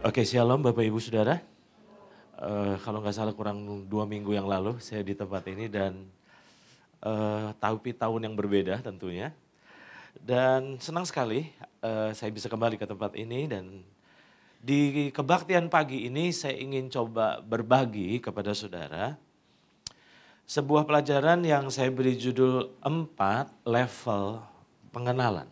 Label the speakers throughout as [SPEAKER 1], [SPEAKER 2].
[SPEAKER 1] Oke, shalom Bapak Ibu Saudara. Kalau nggak salah kurang 2 minggu yang lalu saya di tempat ini dan tahun yang berbeda tentunya. Dan senang sekali saya bisa kembali ke tempat ini dan di kebaktian pagi ini saya ingin coba berbagi kepada saudara sebuah pelajaran yang saya beri judul 4 level pengenalan.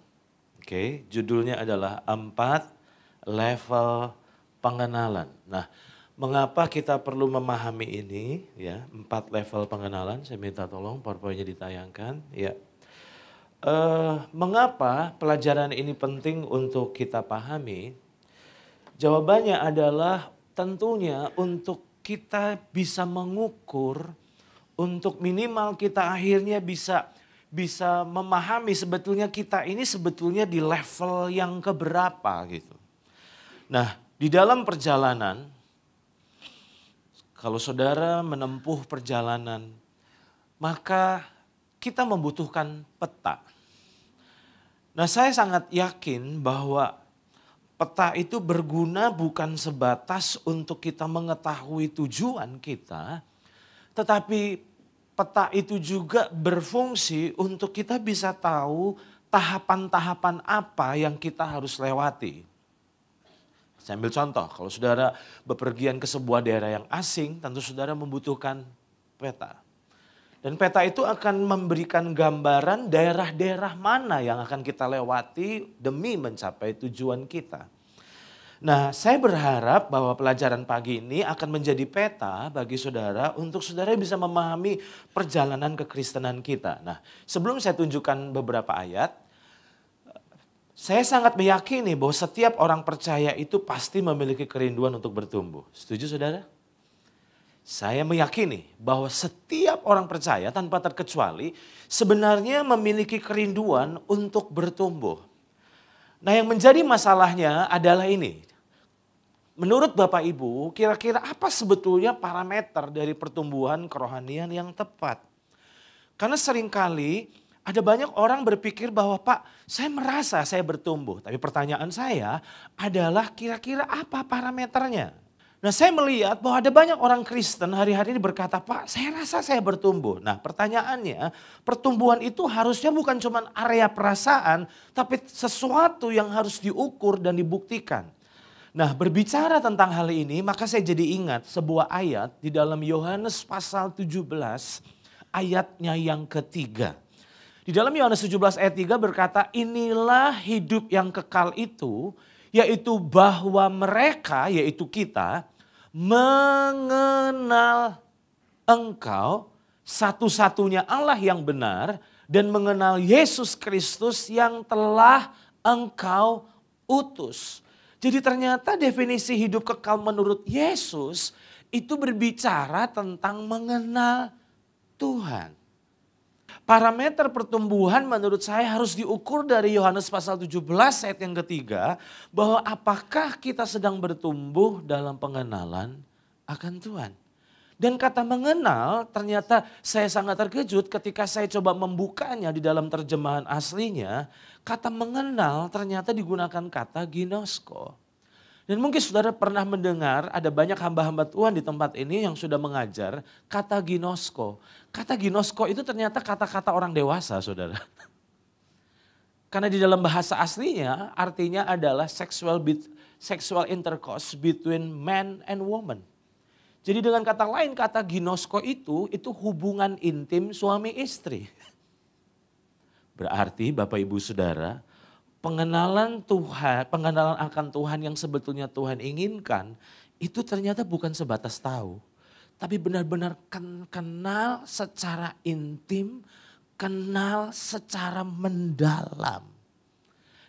[SPEAKER 1] Oke, judulnya adalah 4 level pengenalan. Nah, mengapa kita perlu memahami ini ya, 4 level pengenalan? Saya minta tolong PowerPoint-nya ditayangkan ya. Mengapa pelajaran ini penting untuk kita pahami? Jawabannya adalah tentunya untuk kita bisa mengukur, untuk minimal kita akhirnya bisa memahami sebetulnya kita ini sebetulnya di level yang keberapa gitu. Nah, di dalam perjalanan, kalau saudara menempuh perjalanan, maka kita membutuhkan peta. Nah, saya sangat yakin bahwa peta itu berguna bukan sebatas untuk kita mengetahui tujuan kita, tetapi peta itu juga berfungsi untuk kita bisa tahu tahapan-tahapan apa yang kita harus lewati. Saya ambil contoh, kalau saudara bepergian ke sebuah daerah yang asing, tentu saudara membutuhkan peta. Dan peta itu akan memberikan gambaran daerah-daerah mana yang akan kita lewati demi mencapai tujuan kita. Nah, saya berharap bahwa pelajaran pagi ini akan menjadi peta bagi saudara untuk saudara bisa memahami perjalanan kekristenan kita. Nah, sebelum saya tunjukkan beberapa ayat, saya sangat meyakini bahwa setiap orang percaya itu pasti memiliki kerinduan untuk bertumbuh. Setuju saudara? Saya meyakini bahwa setiap orang percaya tanpa terkecuali sebenarnya memiliki kerinduan untuk bertumbuh. Nah, yang menjadi masalahnya adalah ini. Menurut Bapak Ibu, kira-kira apa sebetulnya parameter dari pertumbuhan kerohanian yang tepat? Karena seringkali ada banyak orang berpikir bahwa Pak, saya merasa saya bertumbuh. Tapi pertanyaan saya adalah kira-kira apa parameternya? Nah, saya melihat bahwa ada banyak orang Kristen hari-hari ini berkata, Pak, saya rasa saya bertumbuh. Nah, pertanyaannya, pertumbuhan itu harusnya bukan cuma area perasaan, tapi sesuatu yang harus diukur dan dibuktikan. Nah, berbicara tentang hal ini, maka saya jadi ingat sebuah ayat di dalam Yohanes pasal 17, ayatnya yang ketiga. Di dalam Yohanes 17 ayat 3 berkata, inilah hidup yang kekal itu, yaitu bahwa mereka, yaitu kita, mengenal engkau satu-satunya Allah yang benar dan mengenal Yesus Kristus yang telah engkau utus. Jadi ternyata definisi hidup kekal menurut Yesus itu berbicara tentang mengenal Tuhan. Parameter pertumbuhan menurut saya harus diukur dari Yohanes pasal 17 ayat yang ketiga. Bahwa apakah kita sedang bertumbuh dalam pengenalan akan Tuhan. Dan kata mengenal ternyata saya sangat terkejut ketika saya coba membukanya di dalam terjemahan aslinya. Kata mengenal ternyata digunakan kata ginosko. Dan mungkin saudara pernah mendengar ada banyak hamba-hamba Tuhan di tempat ini yang sudah mengajar kata ginosko. Kata ginosko itu ternyata kata-kata orang dewasa saudara. Karena di dalam bahasa aslinya artinya adalah sexual intercourse between man and woman. Jadi dengan kata lain kata ginosko itu hubungan intim suami istri. Berarti Bapak Ibu Saudara, pengenalan Tuhan, pengenalan akan Tuhan yang sebetulnya Tuhan inginkan, itu ternyata bukan sebatas tahu. Tapi benar-benar kenal secara intim, kenal secara mendalam.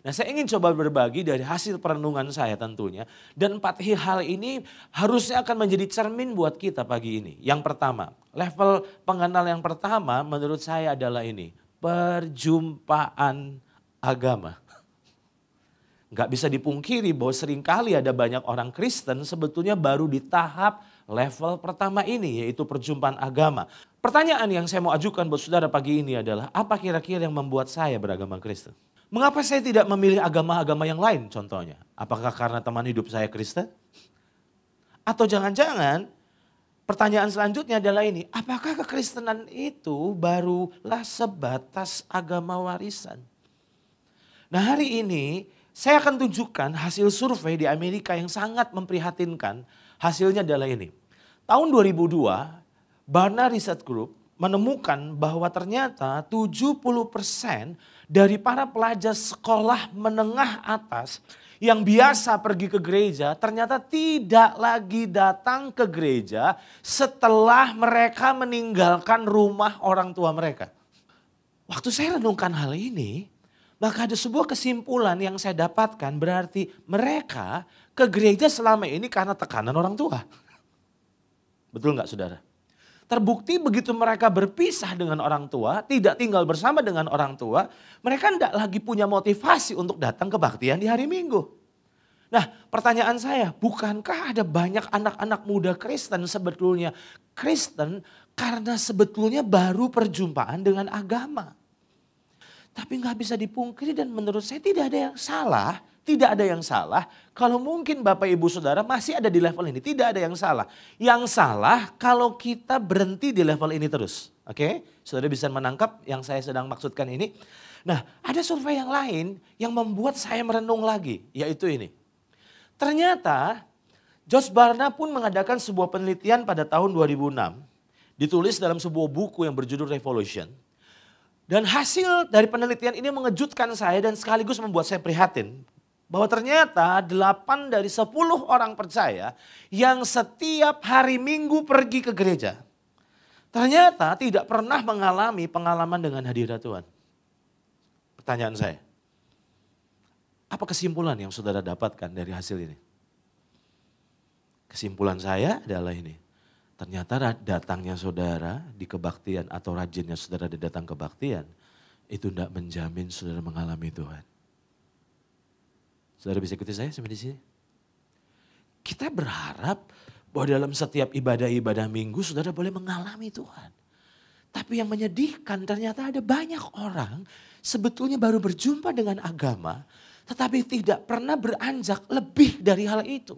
[SPEAKER 1] Nah, saya ingin coba berbagi dari hasil perenungan saya tentunya. Dan 4 hal ini harusnya akan menjadi cermin buat kita pagi ini. Yang pertama, level pengenal yang pertama menurut saya adalah ini. Perjumpaan agama. Gak bisa dipungkiri bahwa seringkali ada banyak orang Kristen sebetulnya baru di tahap level pertama ini, yaitu perjumpaan agama. Pertanyaan yang saya mau ajukan buat saudara pagi ini adalah, apa kira-kira yang membuat saya beragama Kristen? Mengapa saya tidak memilih agama-agama yang lain contohnya? Apakah karena teman hidup saya Kristen? Atau jangan-jangan pertanyaan selanjutnya adalah ini, apakah kekristenan itu barulah sebatas agama warisan? Nah hari ini saya akan tunjukkan hasil survei di Amerika yang sangat memprihatinkan. Hasilnya adalah ini. Tahun 2002, Barna Research Group menemukan bahwa ternyata 70% dari para pelajar sekolah menengah atas yang biasa pergi ke gereja ternyata tidak lagi datang ke gereja setelah mereka meninggalkan rumah orang tua mereka. Waktu saya renungkan hal ini, maka ada sebuah kesimpulan yang saya dapatkan, berarti mereka ke gereja selama ini karena tekanan orang tua. Betul nggak saudara? Terbukti begitu mereka berpisah dengan orang tua, tidak tinggal bersama dengan orang tua, mereka tidak lagi punya motivasi untuk datang kebaktian di hari Minggu. Nah pertanyaan saya, bukankah ada banyak anak-anak muda Kristen sebetulnya Kristen karena sebetulnya baru perjumpaan dengan agama. Tapi nggak bisa dipungkiri dan menurut saya tidak ada yang salah. Tidak ada yang salah. Kalau mungkin Bapak Ibu Saudara masih ada di level ini. Tidak ada yang salah. Yang salah kalau kita berhenti di level ini terus. Oke, Saudara bisa menangkap yang saya sedang maksudkan ini. Nah ada survei yang lain yang membuat saya merenung lagi. Yaitu ini. Ternyata Josh Barna pun mengadakan sebuah penelitian pada tahun 2006. Ditulis dalam sebuah buku yang berjudul Revolution. Dan hasil dari penelitian ini mengejutkan saya dan sekaligus membuat saya prihatin. Bahwa ternyata 8 dari 10 orang percaya yang setiap hari Minggu pergi ke gereja. Ternyata tidak pernah mengalami pengalaman dengan hadirat Tuhan. Pertanyaan saya, apa kesimpulan yang saudara dapatkan dari hasil ini? Kesimpulan saya adalah ini. Ternyata datangnya saudara di kebaktian atau rajinnya saudara datang kebaktian. Itu tidak menjamin saudara mengalami Tuhan. Saudara bisa ikuti saya sampai di sini? Kita berharap bahwa dalam setiap ibadah-ibadah minggu saudara boleh mengalami Tuhan. Tapi yang menyedihkan ternyata ada banyak orang sebetulnya baru berjumpa dengan agama. Tetapi tidak pernah beranjak lebih dari hal itu.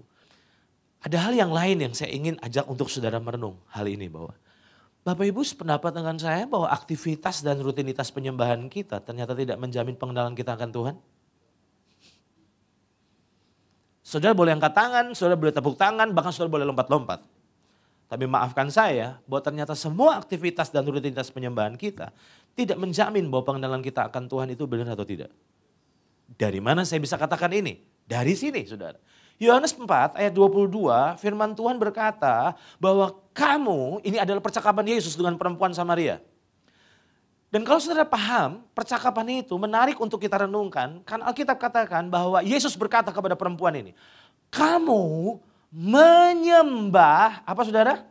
[SPEAKER 1] Ada hal yang lain yang saya ingin ajak untuk saudara merenung hal ini bahwa Bapak Ibu sependapat dengan saya bahwa aktivitas dan rutinitas penyembahan kita ternyata tidak menjamin pengenalan kita akan Tuhan. Saudara boleh angkat tangan, saudara boleh tepuk tangan, bahkan saudara boleh lompat-lompat. Tapi maafkan saya bahwa ternyata semua aktivitas dan rutinitas penyembahan kita tidak menjamin bahwa pengenalan kita akan Tuhan itu benar atau tidak. Dari mana saya bisa katakan ini? Dari sini saudara. Yohanes 4 ayat 22 firman Tuhan berkata bahwa kamu, ini adalah percakapan Yesus dengan perempuan Samaria. Dan kalau saudara paham percakapan itu menarik untuk kita renungkan. Kan Alkitab katakan bahwa Yesus berkata kepada perempuan ini. Kamu menyembah, apa saudara?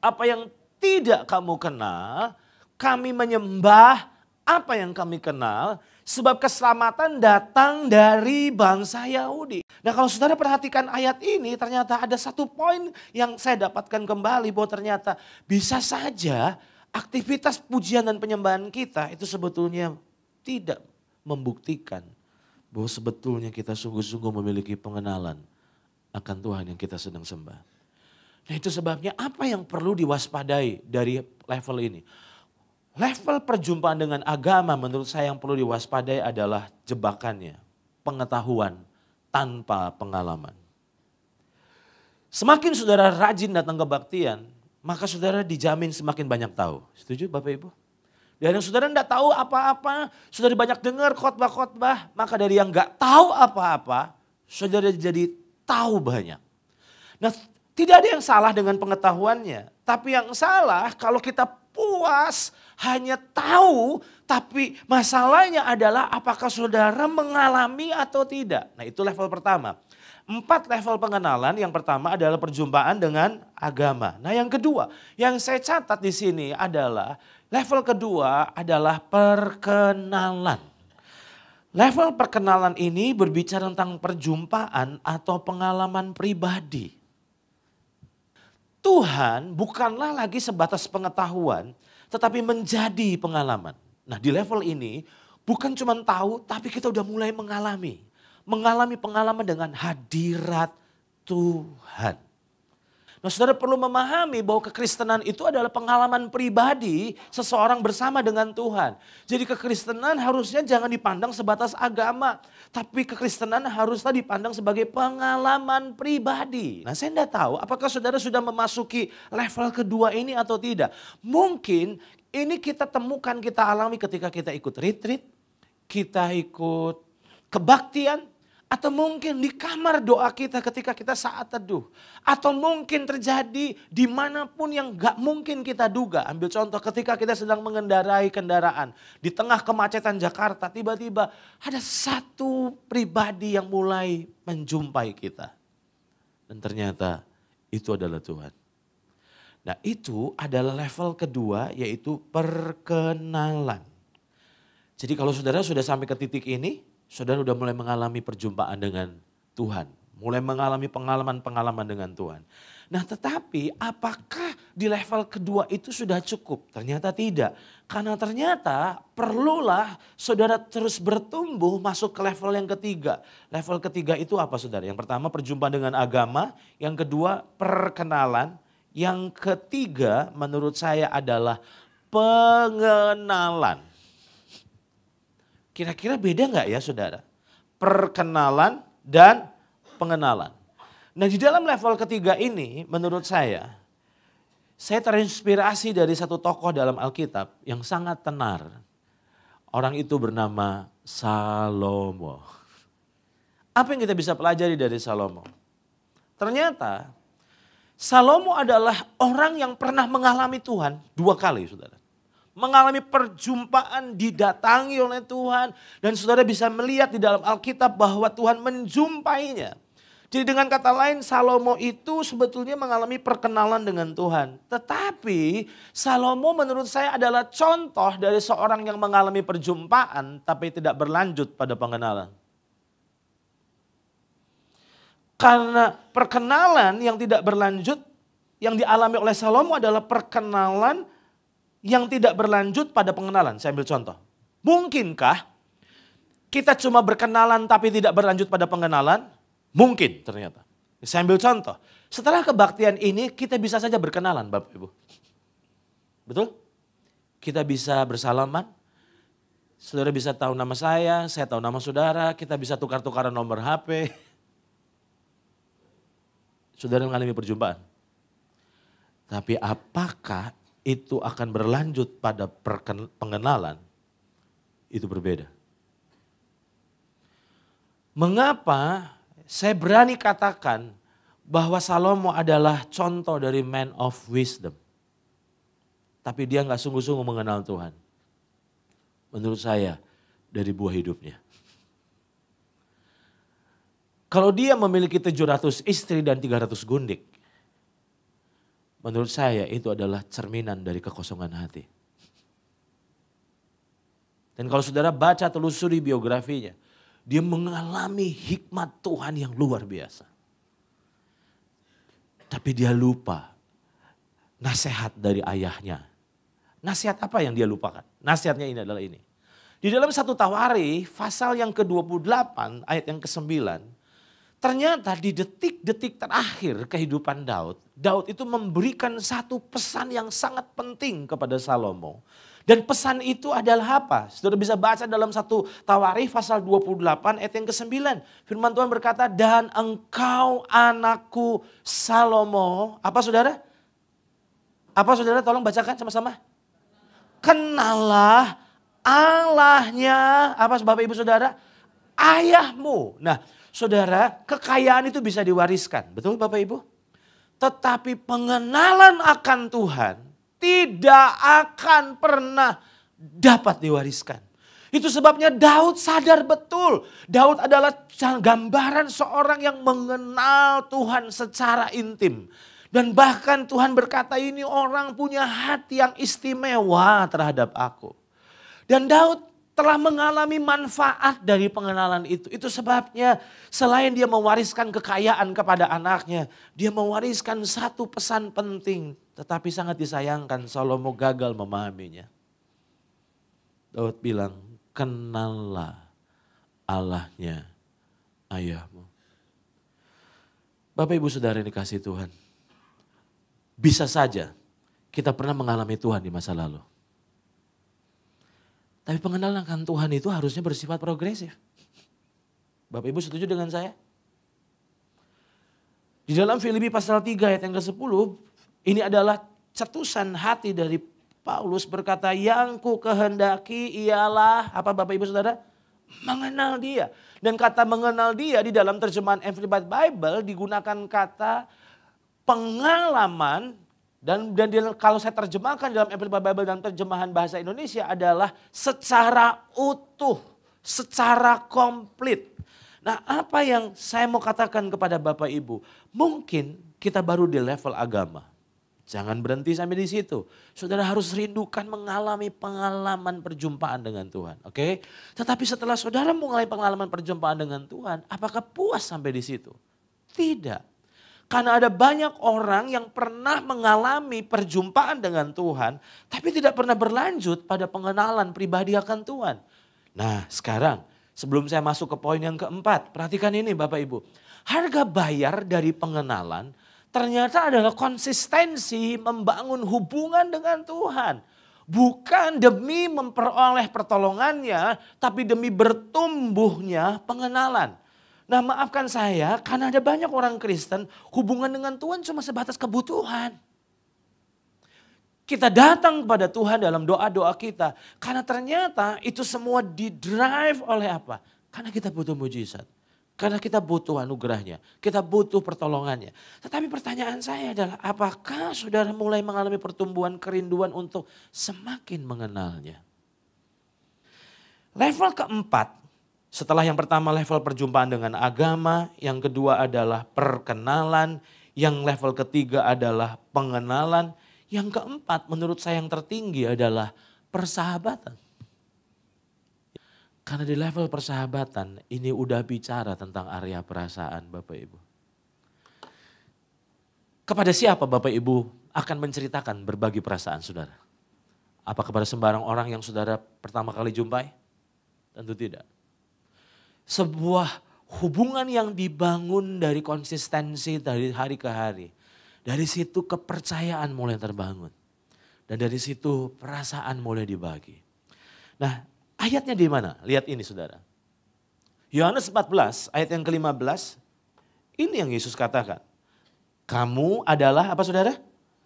[SPEAKER 1] Apa yang tidak kamu kenal, kami menyembah apa yang kami kenal. Sebab keselamatan datang dari bangsa Yahudi. Nah kalau saudara perhatikan ayat ini ternyata ada satu poin yang saya dapatkan kembali. Bahwa ternyata bisa saja aktivitas pujian dan penyembahan kita itu sebetulnya tidak membuktikan bahwa sebetulnya kita sungguh-sungguh memiliki pengenalan akan Tuhan yang kita sedang sembah. Nah itu sebabnya apa yang perlu diwaspadai dari level ini. Level perjumpaan dengan agama menurut saya yang perlu diwaspadai adalah jebakannya. Pengetahuan tanpa pengalaman. Semakin saudara rajin datang kebaktian, maka saudara dijamin semakin banyak tahu. Setuju Bapak Ibu? Dan yang saudara tidak tahu apa-apa, saudara banyak dengar khotbah-khotbah, maka dari yang nggak tahu apa-apa, saudara jadi tahu banyak. Nah tidak ada yang salah dengan pengetahuannya, tapi yang salah kalau kita puas hanya tahu, tapi masalahnya adalah apakah saudara mengalami atau tidak. Nah itu level pertama. 4 level pengenalan, yang pertama adalah perjumpaan dengan agama. Nah yang kedua, yang saya catat di sini adalah level kedua adalah perkenalan. Level perkenalan ini berbicara tentang perjumpaan atau pengalaman pribadi. Tuhan bukanlah lagi sebatas pengetahuan, tetapi menjadi pengalaman. Nah di level ini bukan cuma tahu, tapi kita udah mulai mengalami. Mengalami pengalaman dengan hadirat Tuhan. Nah, saudara perlu memahami bahwa kekristenan itu adalah pengalaman pribadi seseorang bersama dengan Tuhan. Jadi kekristenan harusnya jangan dipandang sebatas agama. Tapi kekristenan haruslah dipandang sebagai pengalaman pribadi. Nah, saya tidak tahu apakah saudara sudah memasuki level kedua ini atau tidak. Mungkin ini kita temukan, kita alami ketika kita ikut retreat, kita ikut kebaktian, atau mungkin di kamar doa kita ketika kita saat teduh. Atau mungkin terjadi dimanapun yang gak mungkin kita duga. Ambil contoh ketika kita sedang mengendarai kendaraan. Di tengah kemacetan Jakarta tiba-tiba ada satu pribadi yang mulai menjumpai kita. Dan ternyata itu adalah Tuhan. Nah, itu adalah level kedua, yaitu perkenalan. Jadi kalau saudara sudah sampai ke titik ini, saudara sudah mulai mengalami perjumpaan dengan Tuhan. Mulai mengalami pengalaman-pengalaman dengan Tuhan. Nah, tetapi apakah di level kedua itu sudah cukup? Ternyata tidak. Karena ternyata perlulah saudara terus bertumbuh masuk ke level yang ketiga. Level ketiga itu apa, saudara? Yang pertama perjumpaan dengan agama. Yang kedua perkenalan. Yang ketiga menurut saya adalah pengenalan. Kira-kira beda nggak ya, saudara? Perkenalan dan pengenalan. Nah, di dalam level ketiga ini menurut saya terinspirasi dari satu tokoh dalam Alkitab yang sangat tenar. Orang itu bernama Salomo. Apa yang kita bisa pelajari dari Salomo? Ternyata Salomo adalah orang yang pernah mengalami Tuhan 2 kali, saudara. Mengalami perjumpaan, didatangi oleh Tuhan. Dan saudara bisa melihat di dalam Alkitab bahwa Tuhan menjumpainya. Jadi dengan kata lain Salomo itu sebetulnya mengalami perkenalan dengan Tuhan. Tetapi Salomo menurut saya adalah contoh dari seorang yang mengalami perjumpaan tapi tidak berlanjut pada pengenalan. Karena perkenalan yang tidak berlanjut yang dialami oleh Salomo adalah perkenalan yang tidak berlanjut pada pengenalan. Saya ambil contoh. Mungkinkah kita cuma berkenalan tapi tidak berlanjut pada pengenalan? Mungkin ternyata. Saya ambil contoh. Setelah kebaktian ini kita bisa saja berkenalan Bapak Ibu. Betul? Kita bisa bersalaman. Saudara bisa tahu nama saya tahu nama saudara. Kita bisa tukar-tukaran nomor HP. Saudara mengalami perjumpaan. Tapi apakah itu akan berlanjut pada pengenalan, itu berbeda. Mengapa saya berani katakan bahwa Salomo adalah contoh dari man of wisdom. Tapi dia gak sungguh-sungguh mengenal Tuhan. Menurut saya dari buah hidupnya. Kalau dia memiliki 700 istri dan 300 gundik. Menurut saya itu adalah cerminan dari kekosongan hati. Dan kalau saudara baca telusuri biografinya, dia mengalami hikmat Tuhan yang luar biasa. Tapi dia lupa nasihat dari ayahnya. Nasihat apa yang dia lupakan? Nasihatnya ini adalah ini. Di dalam 1 Tawari pasal yang ke-28 ayat yang ke-9. Ternyata di detik-detik terakhir kehidupan Daud itu memberikan satu pesan yang sangat penting kepada Salomo. Dan pesan itu adalah apa? Saudara bisa baca dalam 1 Tawarikh pasal 28 ayat yang ke-9. Firman Tuhan berkata, dan engkau anakku Salomo. Apa saudara? Apa saudara tolong bacakan sama-sama. Kenallah Allahnya, apa Bapak Ibu Saudara? Ayahmu. Nah, saudara, kekayaan itu bisa diwariskan. Betul Bapak Ibu? Tetapi pengenalan akan Tuhan tidak akan pernah dapat diwariskan. Itu sebabnya Daud sadar betul. Daud adalah gambaran seorang yang mengenal Tuhan secara intim. Dan bahkan Tuhan berkata ini orang punya hati yang istimewa terhadap aku. Dan Daud telah mengalami manfaat dari pengenalan itu. Itu sebabnya selain dia mewariskan kekayaan kepada anaknya, dia mewariskan satu pesan penting. Tetapi sangat disayangkan Salomo gagal memahaminya. Daud bilang, kenallah Allahnya ayahmu. Bapak Ibu Saudara yang dikasihi Tuhan. Bisa saja kita pernah mengalami Tuhan di masa lalu. Tapi pengenalan akan Tuhan itu harusnya bersifat progresif. Bapak Ibu setuju dengan saya? Di dalam Filipi pasal 3 ayat yang ke-10, ini adalah cetusan hati dari Paulus berkata, yang ku kehendaki ialah, apa Bapak Ibu Saudara? Mengenal dia. Dan kata mengenal dia di dalam terjemahan Amplified Bible digunakan kata pengalaman. Dan kalau saya terjemahkan dalam Amplified Bible dalam terjemahan bahasa Indonesia adalah secara utuh, secara komplit. Nah, apa yang saya mau katakan kepada Bapak Ibu, mungkin kita baru di level agama. Jangan berhenti sampai di situ. Saudara harus rindukan mengalami pengalaman perjumpaan dengan Tuhan. Oke? Tetapi setelah saudara mengalami pengalaman perjumpaan dengan Tuhan, apakah puas sampai di situ? Tidak. Karena ada banyak orang yang pernah mengalami perjumpaan dengan Tuhan, tapi tidak pernah berlanjut pada pengenalan pribadi akan Tuhan. Nah, sekarang sebelum saya masuk ke poin yang keempat, perhatikan ini Bapak Ibu. Harga bayar dari pengenalan ternyata adalah konsistensi membangun hubungan dengan Tuhan. Bukan demi memperoleh pertolongannya, tapi demi bertumbuhnya pengenalan. Nah, maafkan saya karena ada banyak orang Kristen hubungan dengan Tuhan cuma sebatas kebutuhan. Kita datang kepada Tuhan dalam doa-doa kita karena ternyata itu semua didrive oleh apa? Karena kita butuh mujizat. Karena kita butuh anugerahnya, kita butuh pertolongannya. Tetapi pertanyaan saya adalah apakah saudara mulai mengalami pertumbuhan kerinduan untuk semakin mengenalnya? Level keempat. Setelah yang pertama level perjumpaan dengan agama, yang kedua adalah perkenalan, yang level ketiga adalah pengenalan, yang keempat menurut saya yang tertinggi adalah persahabatan. Karena di level persahabatan ini udah bicara tentang area perasaan Bapak Ibu. Kepada siapa Bapak Ibu akan menceritakan berbagi perasaan saudara? Apa kepada sembarang orang yang saudara pertama kali jumpai? Tentu tidak. Sebuah hubungan yang dibangun dari konsistensi dari hari ke hari. Dari situ kepercayaan mulai terbangun. Dan dari situ perasaan mulai dibagi. Nah, ayatnya di mana? Lihat ini saudara. Yohanes 14 ayat yang ke-15. Ini yang Yesus katakan. Kamu adalah apa saudara?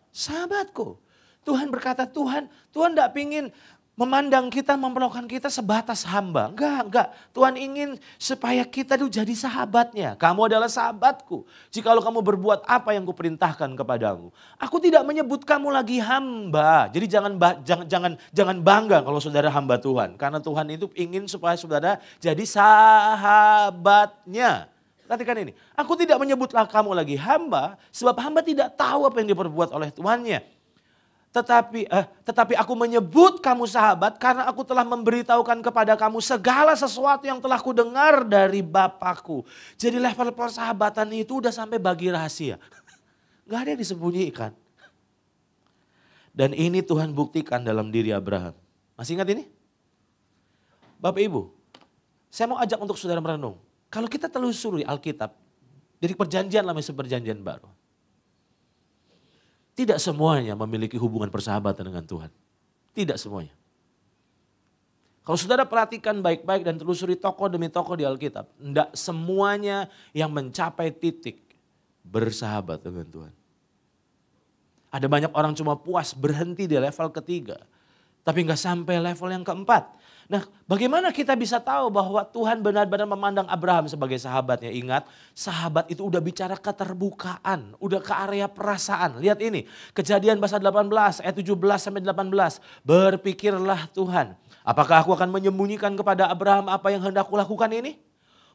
[SPEAKER 1] Sahabatku. Tuhan berkata Tuhan tidak ingin memandang kita, memperlakukan kita sebatas hamba. Enggak. Tuhan ingin supaya kita itu jadi sahabatnya. Kamu adalah sahabatku. Jikalau kamu berbuat apa yang kuperintahkan kepadamu. Aku tidak menyebut kamu lagi hamba. Jadi jangan bangga kalau saudara hamba Tuhan. Karena Tuhan itu ingin supaya saudara jadi sahabatnya. Perhatikan ini. Aku tidak menyebutlah kamu lagi hamba. Sebab hamba tidak tahu apa yang diperbuat oleh Tuannya. Tetapi aku menyebut kamu sahabat karena aku telah memberitahukan kepada kamu segala sesuatu yang telah kudengar dari Bapakku. Jadi level persahabatan itu udah sampai bagi rahasia. Gak ada yang disembunyikan. Dan ini Tuhan buktikan dalam diri Abraham. Masih ingat ini? Bapak Ibu, saya mau ajak untuk saudara merenung. Kalau kita telusuri Alkitab dari perjanjian lama sampai perjanjian baru. Tidak semuanya memiliki hubungan persahabatan dengan Tuhan. Tidak semuanya. Kalau saudara perhatikan baik-baik dan telusuri tokoh demi tokoh di Alkitab. Tidak semuanya yang mencapai titik bersahabat dengan Tuhan. Ada banyak orang cuma puas berhenti di level ketiga. Tapi nggak sampai level yang keempat. Nah, bagaimana kita bisa tahu bahwa Tuhan benar-benar memandang Abraham sebagai sahabatnya? Ingat, sahabat itu udah bicara keterbukaan, udah ke area perasaan. Lihat ini, Kejadian pasal 18 ayat 17 sampai 18. Berpikirlah Tuhan, apakah aku akan menyembunyikan kepada Abraham apa yang hendak kulakukan ini?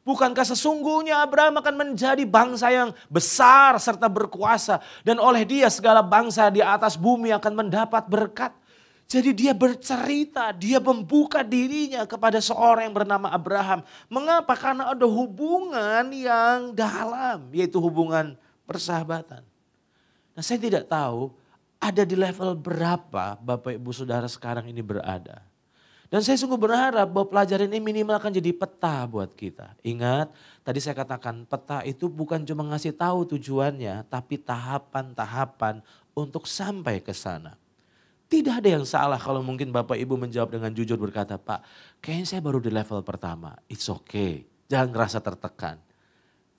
[SPEAKER 1] Bukankah sesungguhnya Abraham akan menjadi bangsa yang besar serta berkuasa. Dan oleh dia segala bangsa di atas bumi akan mendapat berkat. Jadi dia bercerita, dia membuka dirinya kepada seorang yang bernama Abraham. Mengapa? Karena ada hubungan yang dalam, yaitu hubungan persahabatan. Nah, saya tidak tahu ada di level berapa Bapak Ibu Saudara sekarang ini berada. Dan saya sungguh berharap bahwa pelajaran ini minimal akan jadi peta buat kita. Ingat, tadi saya katakan peta itu bukan cuma ngasih tahu tujuannya, tapi tahapan-tahapan untuk sampai ke sana. Tidak ada yang salah kalau mungkin Bapak Ibu menjawab dengan jujur berkata, Pak, kayaknya saya baru di level pertama. It's okay, jangan ngerasa tertekan.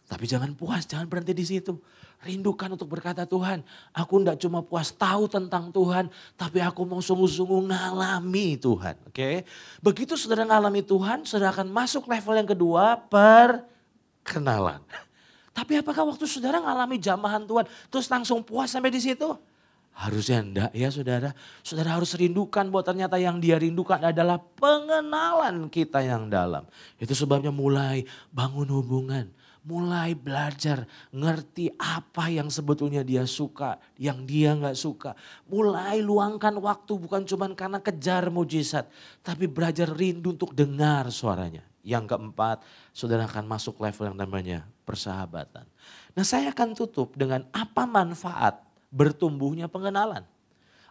[SPEAKER 1] Tapi jangan puas, jangan berhenti di situ. Rindukan untuk berkata, Tuhan, aku tidak cuma puas tahu tentang Tuhan, tapi aku mau sungguh-sungguh ngalami Tuhan. Oke? Begitu saudara ngalami Tuhan, saudara akan masuk level yang kedua, perkenalan. Tapi apakah waktu saudara ngalami jamahan Tuhan, terus langsung puas sampai di situ? Harusnya enggak ya saudara. Saudara harus rindukan bahwa ternyata yang dia rindukan adalah pengenalan kita yang dalam. Itu sebabnya mulai bangun hubungan. Mulai belajar ngerti apa yang sebetulnya dia suka, yang dia gak suka. Mulai luangkan waktu bukan cuma karena kejar mujizat. Tapi belajar rindu untuk dengar suaranya. Yang keempat, saudara akan masuk level yang namanya persahabatan. Nah saya akan tutup dengan apa manfaat bertumbuhnya pengenalan.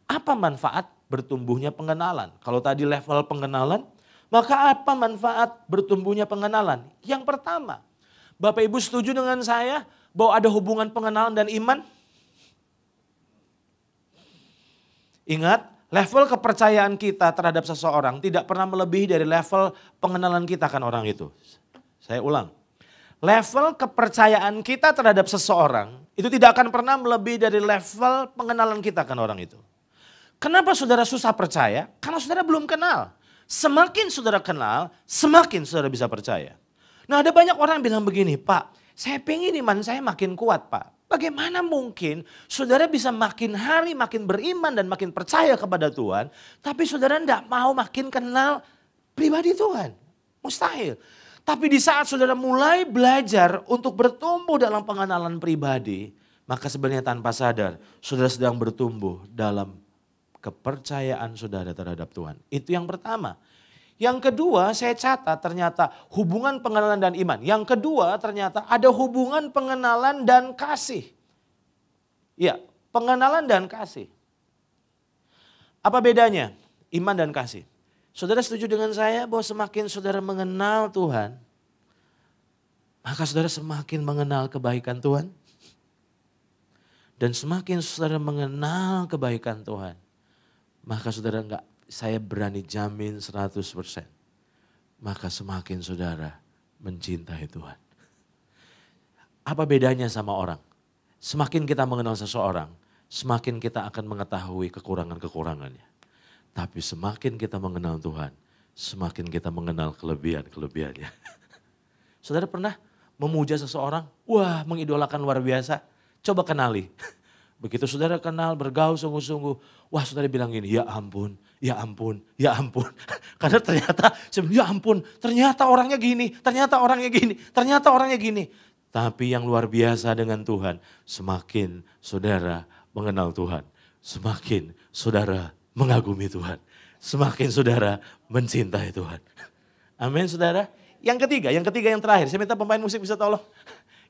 [SPEAKER 1] Apa manfaat bertumbuhnya pengenalan? Kalau tadi level pengenalan, maka apa manfaat bertumbuhnya pengenalan? Yang pertama, Bapak Ibu setuju dengan saya bahwa ada hubungan pengenalan dan iman? Ingat, level kepercayaan kita terhadap seseorang tidak pernah melebihi dari level pengenalan kita akan orang itu. Saya ulang. Level kepercayaan kita terhadap seseorang itu tidak akan pernah melebihi dari level pengenalan kita akan orang itu. Kenapa saudara susah percaya? Karena saudara belum kenal. Semakin saudara kenal, semakin saudara bisa percaya. Nah ada banyak orang yang bilang begini, Pak, saya pengen iman saya makin kuat Pak. Bagaimana mungkin saudara bisa makin hari makin beriman dan makin percaya kepada Tuhan. Tapi saudara tidak mau makin kenal pribadi Tuhan. Mustahil. Tapi di saat saudara mulai belajar untuk bertumbuh dalam pengenalan pribadi. Maka sebenarnya tanpa sadar saudara sedang bertumbuh dalam kepercayaan saudara terhadap Tuhan. Itu yang pertama. Yang kedua saya catat ternyata hubungan pengenalan dan iman. Yang kedua ternyata ada hubungan pengenalan dan kasih. Ya, pengenalan dan kasih. Apa bedanya iman dan kasih? Saudara setuju dengan saya bahwa semakin saudara mengenal Tuhan, maka saudara semakin mengenal kebaikan Tuhan. Dan semakin saudara mengenal kebaikan Tuhan, maka saudara saya berani jamin 100%. Maka semakin saudara mencintai Tuhan. Apa bedanya sama orang? Semakin kita mengenal seseorang, semakin kita akan mengetahui kekurangan-kekurangannya. Tapi semakin kita mengenal Tuhan, semakin kita mengenal kelebihan-kelebihannya. Saudara pernah memuja seseorang? Wah, mengidolakan luar biasa. Coba kenali. Begitu saudara kenal, bergaul sungguh-sungguh. Wah saudara bilang gini, ya ampun, ya ampun, ya ampun. Karena ternyata, ya ampun, ternyata orangnya gini, ternyata orangnya gini, ternyata orangnya gini. Tapi yang luar biasa dengan Tuhan, semakin saudara mengenal Tuhan, semakin saudara mengagumi Tuhan, semakin saudara mencintai Tuhan. Amin saudara. Yang ketiga yang terakhir, saya minta pemain musik bisa tolong.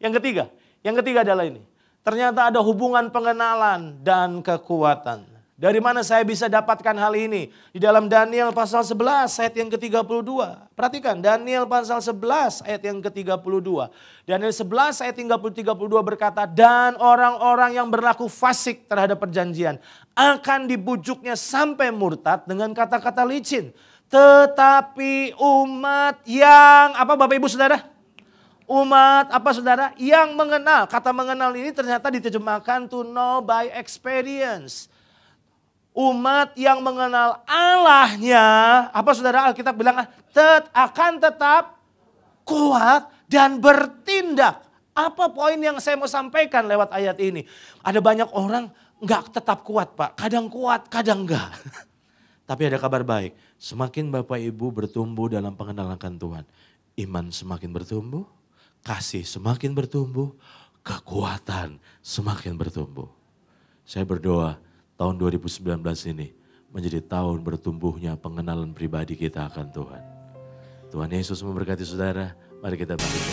[SPEAKER 1] Yang ketiga adalah ini. Ternyata ada hubungan pengenalan dan kekuatan. Dari mana saya bisa dapatkan hal ini? Di dalam Daniel pasal 11 ayat yang ke-32. Perhatikan Daniel pasal 11 ayat yang ke-32. Daniel 11 ayat 32 berkata, dan orang-orang yang berlaku fasik terhadap perjanjian akan dibujuknya sampai murtad dengan kata-kata licin. Tetapi umat yang, apa Bapak Ibu Saudara? Umat apa saudara? Yang mengenal. Kata mengenal ini ternyata diterjemahkan to know by experience. Umat yang mengenal Allahnya, apa saudara Alkitab bilang akan tetap kuat dan bertindak. Apa poin yang saya mau sampaikan lewat ayat ini? Ada banyak orang enggak tetap kuat Pak, kadang kuat, kadang enggak. Tapi ada kabar baik, semakin Bapak Ibu bertumbuh dalam pengenalan Tuhan, iman semakin bertumbuh, kasih semakin bertumbuh, kekuatan semakin bertumbuh. Saya berdoa tahun 2019 ini menjadi tahun bertumbuhnya pengenalan pribadi kita akan Tuhan. Tuhan Yesus memberkati saudara, mari kita bangkit.